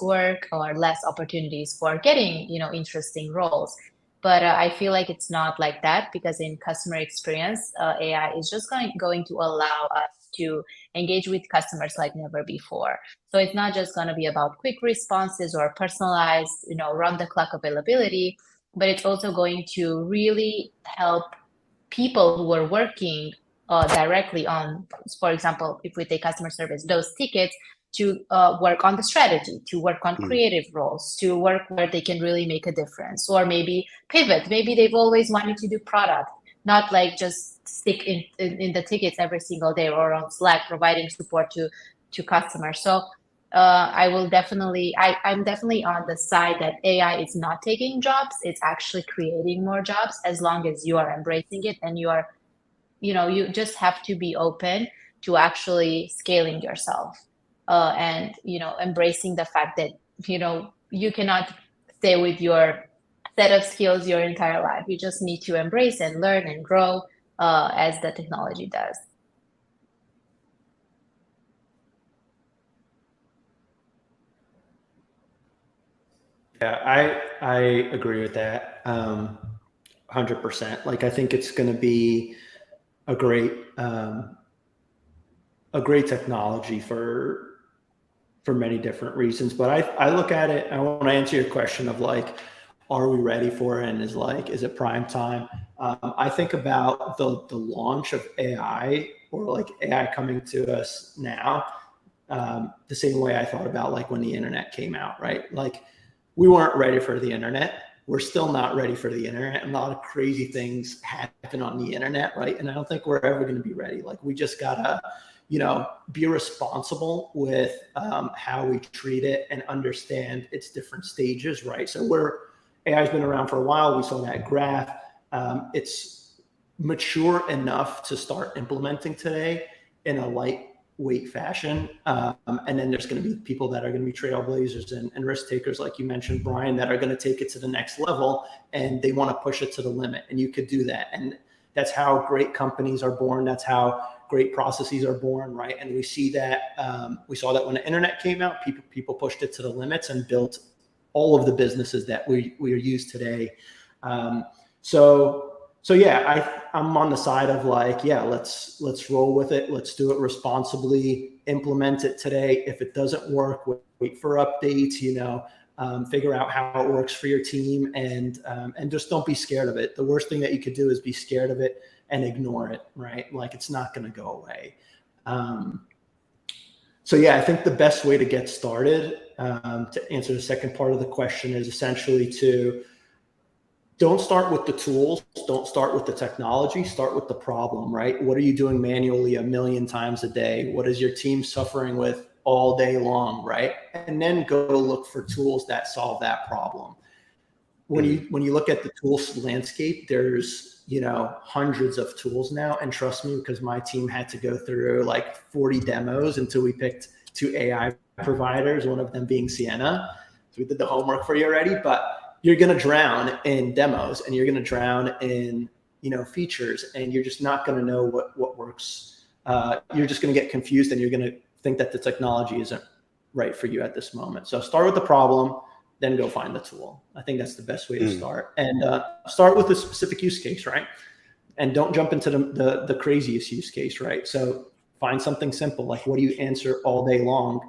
work or less opportunities for getting, interesting roles. But I feel like it's not like that, because in customer experience, AI is just going to allow us to engage with customers like never before. So it's not just going to be about quick responses or personalized, round the clock availability, but it's also going to really help people who are working directly on, for example, if we take customer service, those tickets, to work on the strategy, to work on creative roles, to work where they can really make a difference, or maybe pivot. Maybe they've always wanted to do product, not like just stick in the tickets every single day or on Slack providing support to customers. So I'm definitely on the side that AI is not taking jobs. It's actually creating more jobs, as long as you are embracing it and you are, you just have to be open to actually scaling yourself. And embracing the fact that you cannot stay with your set of skills your entire life. You just need to embrace and learn and grow as the technology does. Yeah, I agree with that 100%. Like, I think it's going to be a great technology for many different reasons. But I look at it, I want to answer your question of like, are we ready for it? And is it prime time? I think about the launch of AI, or like AI coming to us now, the same way I thought about like when the internet came out, right? Like, we weren't ready for the internet. We're still not ready for the internet. And a lot of crazy things happen on the internet, right? And I don't think we're ever going to be ready. Like, we just gotta, be responsible with how we treat it and understand its different stages, right? So AI's been around for a while. We saw that graph. It's mature enough to start implementing today in a lightweight fashion. And then there's going to be people that are going to be trailblazers and risk takers, like you mentioned, Brian, that are going to take it to the next level, and they want to push it to the limit. And you could do that. And that's how great companies are born. That's how great processes are born, right? And we see that, we saw that when the internet came out, people pushed it to the limits and built all of the businesses that we are used today. So yeah, I'm on the side of like, yeah, let's roll with it. Let's do it responsibly, implement it today. If it doesn't work, wait for updates, figure out how it works for your team, and just don't be scared of it. The worst thing that you could do is be scared of it and ignore it, right? Like it's not going to go away. So yeah, I think the best way to get started, to answer the second part of the question, is essentially to don't start with the tools, don't start with the technology, start with the problem, right? What are you doing manually 1,000,000 times a day? What is your team suffering with all day long, right? And then go look for tools that solve that problem. When you look at the tools landscape, there's hundreds of tools now, and trust me, because my team had to go through like 40 demos until we picked 2 AI providers, one of them being Sienna. So we did the homework for you already, but you're going to drown in demos, and you're going to drown in features, and you're just not going to know what works. You're just going to get confused, and you're going to think that the technology isn't right for you at this moment. So start with the problem, then go find the tool. I think that's the best way to start. And start with a specific use case, right? And don't jump into the craziest use case, right? So find something simple, like what do you answer all day long?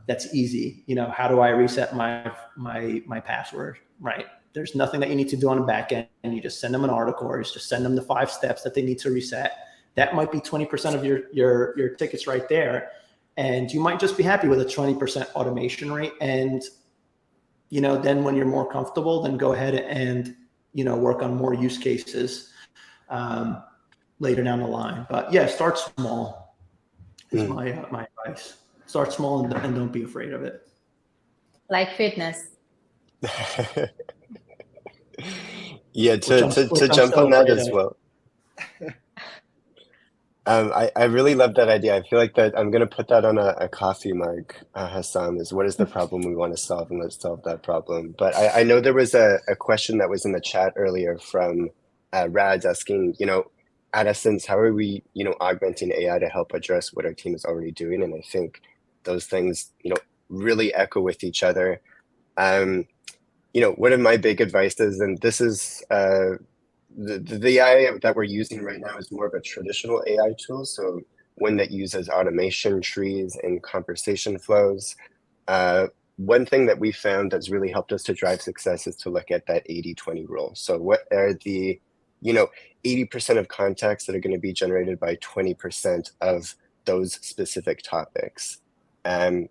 That's easy. How do I reset my password, right? There's nothing that you need to do on the back end, and you just send them an article, or just send them the 5 steps that they need to reset. That might be 20% of your tickets right there. And you might just be happy with a 20% automation rate. And, then when you're more comfortable, then go ahead and, work on more use cases later down the line. But yeah, start small is my advice. Start small and don't be afraid of it. Like fitness. Yeah, to jump on that as well. I really love that idea. I feel like that I'm going to put that on a coffee mug, Hassan, is what is the problem we want to solve, and let's solve that problem. But I know there was a question that was in the chat earlier from Rads asking, at Essence, how are we, augmenting AI to help address what our team is already doing? And I think those things, really echo with each other. One of my big advices, and this is the AI that we're using right now is more of a traditional AI tool. So one that uses automation trees and conversation flows. One thing that we found that's really helped us to drive success is to look at that 80-20 rule. So what are the 80% of contacts that are going to be generated by 20% of those specific topics? And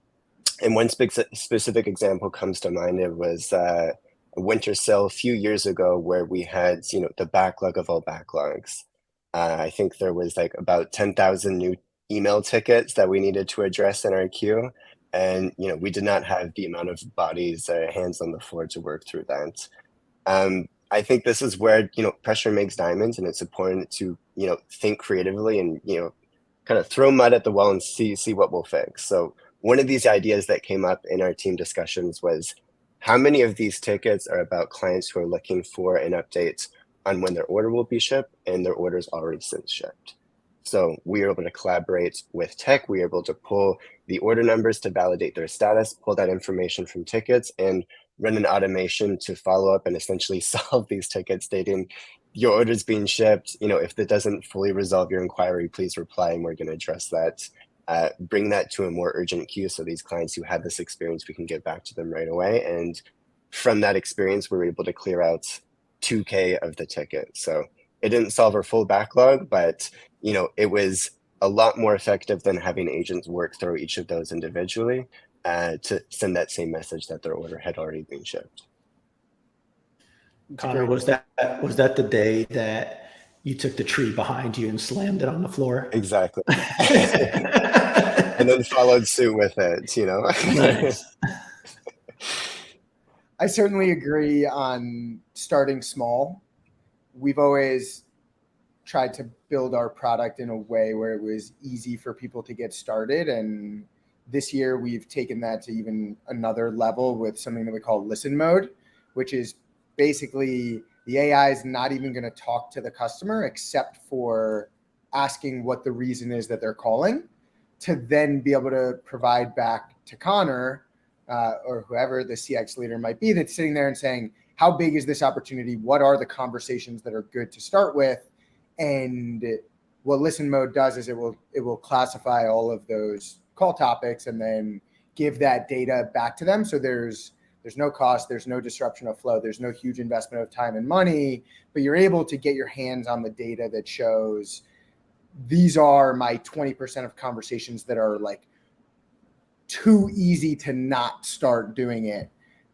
one specific example comes to mind. It was a winter sale a few years ago where we had, the backlog of all backlogs. I think there was like about 10,000 new email tickets that we needed to address in our queue. And, we did not have the amount of bodies, hands on the floor to work through that. I think this is where, pressure makes diamonds, and it's important to, think creatively and, kind of throw mud at the wall and see what we'll fix. So one of these ideas that came up in our team discussions was, how many of these tickets are about clients who are looking for an update on when their order will be shipped and their order's already since shipped? So we were able to collaborate with tech. We were able to pull the order numbers to validate their status, pull that information from tickets, and run an automation to follow up and essentially solve these tickets stating, your order's being shipped. If that doesn't fully resolve your inquiry, please reply and we're going to address that. Bring that to a more urgent queue, so these clients who had this experience, we can get back to them right away. And from that experience, we were able to clear out 2K of the ticket. So it didn't solve our full backlog, but it was a lot more effective than having agents work through each of those individually to send that same message that their order had already been shipped. Connor, was that the day that you took the tree behind you and slammed it on the floor? Exactly. And then followed suit with it, Nice. I certainly agree on starting small. We've always tried to build our product in a way where it was easy for people to get started. And this year we've taken that to even another level with something that we call listen mode, which is basically the AI is not even going to talk to the customer except for asking what the reason is that they're calling, to then be able to provide back to Connor or whoever the CX leader might be that's sitting there and saying, how big is this opportunity? What are the conversations that are good to start with? And what listen mode does is it will classify all of those call topics and then give that data back to them. So there's no cost, there's no disruption of flow, there's no huge investment of time and money, but you're able to get your hands on the data that shows these are my 20% of conversations that are like too easy to not start doing it.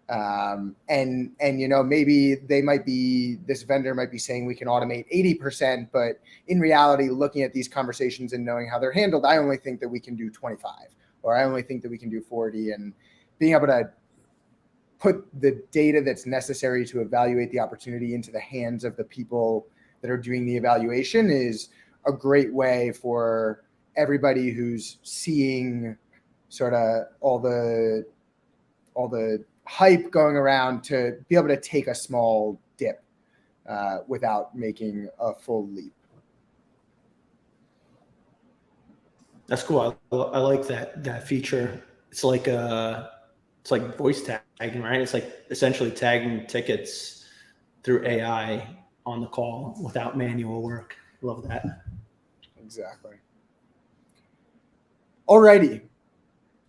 And you know, maybe this vendor might be saying we can automate 80%, but in reality, looking at these conversations and knowing how they're handled, I only think that we can do 25, or I only think that we can do 40, and being able to put the data that's necessary to evaluate the opportunity into the hands of the people that are doing the evaluation is a great way for everybody who's seeing sort of all the hype going around to be able to take a small dip without making a full leap. That's cool. I like that feature. It's like voice tagging, right? It's like essentially tagging tickets through AI on the call without manual work. Love that. Exactly. Alrighty.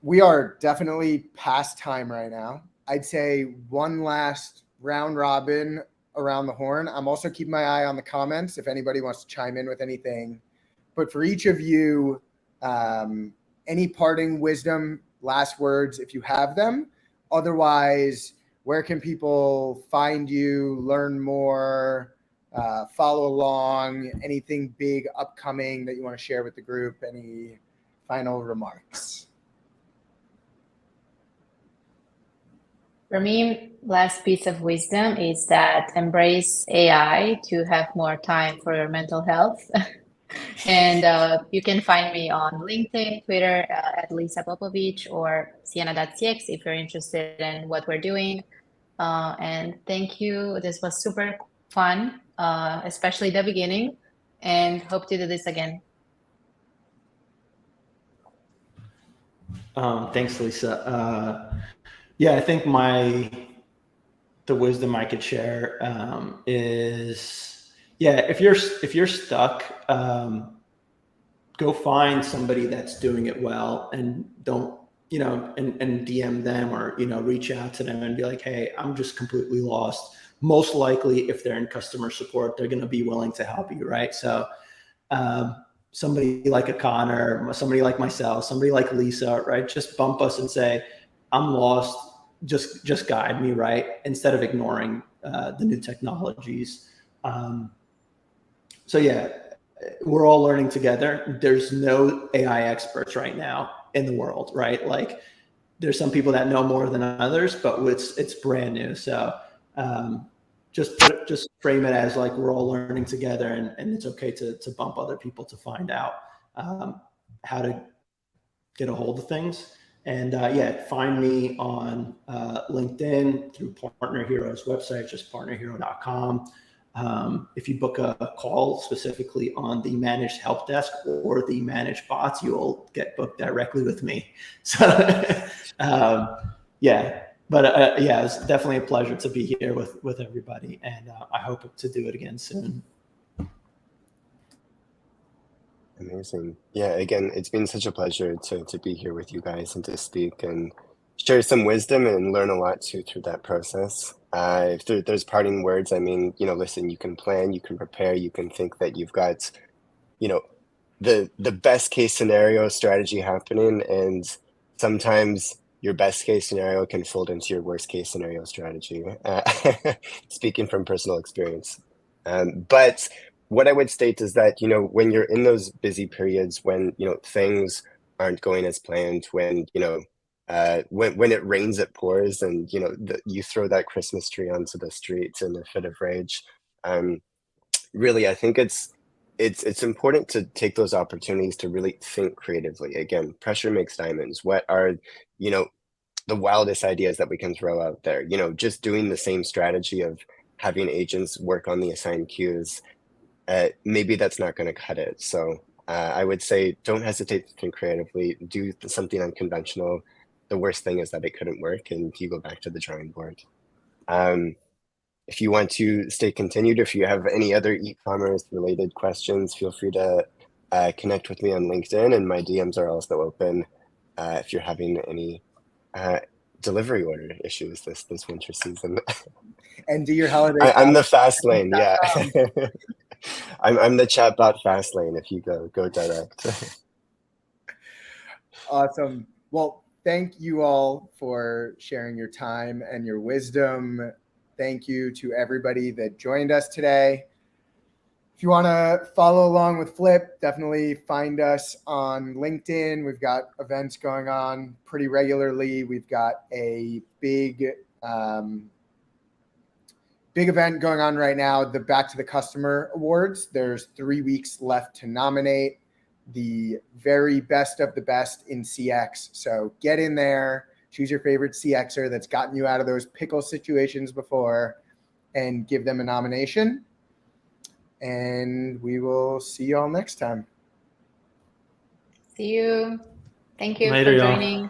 We are definitely past time right now. I'd say one last round robin around the horn. I'm also keeping my eye on the comments if anybody wants to chime in with anything. But for each of you, any parting wisdom, last words, if you have them. Otherwise, where can people find you, learn more, follow along? Anything big upcoming that you want to share with the group? Any final remarks? For me, last piece of wisdom is that embrace AI to have more time for your mental health. And you can find me on LinkedIn, Twitter at Lisa Popovich, or Sienna.cx if you're interested in what we're doing. And thank you. This was super fun, especially the beginning, and hope to do this again. Thanks, Lisa. Yeah, I think the wisdom I could share is, yeah, if you're stuck, go find somebody that's doing it well, and don't, and DM them, or, reach out to them and be like, hey, I'm just completely lost. Most likely, if they're in customer support, they're going to be willing to help you, right? So somebody like a Connor, somebody like myself, somebody like Lisa, right? Just bump us and say, I'm lost. Just guide me, right? Instead of ignoring the new technologies. So yeah, we're all learning together. There's no AI experts right now in the world, right? Like, there's some people that know more than others, but it's brand new. So just frame it as like we're all learning together, and it's okay to bump other people to find out how to get a hold of things. And yeah, find me on LinkedIn through Partner Hero's website, just partnerhero.com. If you book a call specifically on the managed help desk or the managed bots, you'll get booked directly with me. So yeah, but yeah, it's definitely a pleasure to be here with everybody, and I hope to do it again soon. Amazing. Yeah, again, it's been such a pleasure to be here with you guys and to speak and share some wisdom and learn a lot too through that process. If there's parting words, I mean, listen, you can plan, you can prepare, you can think that you've got, the best case scenario strategy happening, and sometimes your best case scenario can fold into your worst case scenario strategy, speaking from personal experience. But what I would state is that, when you're in those busy periods, when, things aren't going as planned, when, when it rains, it pours, and, you throw that Christmas tree onto the streets in a fit of rage. Really, I think it's important to take those opportunities to really think creatively. Again, pressure makes diamonds. What are, the wildest ideas that we can throw out there? Just doing the same strategy of, having agents work on the assigned queues, maybe that's not going to cut it. So I would say don't hesitate to think creatively, do something unconventional. The worst thing is that it couldn't work and you go back to the drawing board. If you want to stay continued, if you have any other e-commerce related questions, feel free to connect with me on LinkedIn, and my DMs are also open if you're having any delivery order issues this winter season. And do your holiday. I'm the fast lane, yeah. I'm the chatbot fast lane if you go direct. Awesome. Well, thank you all for sharing your time and your wisdom. Thank you to everybody that joined us today. If you want to follow along with Flip, definitely find us on LinkedIn. We've got events going on pretty regularly. We've got a big event going on right now, the Back to the Customer Awards. There's 3 weeks left to nominate the very best of the best in CX. So get in there, choose your favorite CXer that's gotten you out of those pickle situations before, and give them a nomination. And we will see you all next time. See you. Thank you Later, for y'all. joining.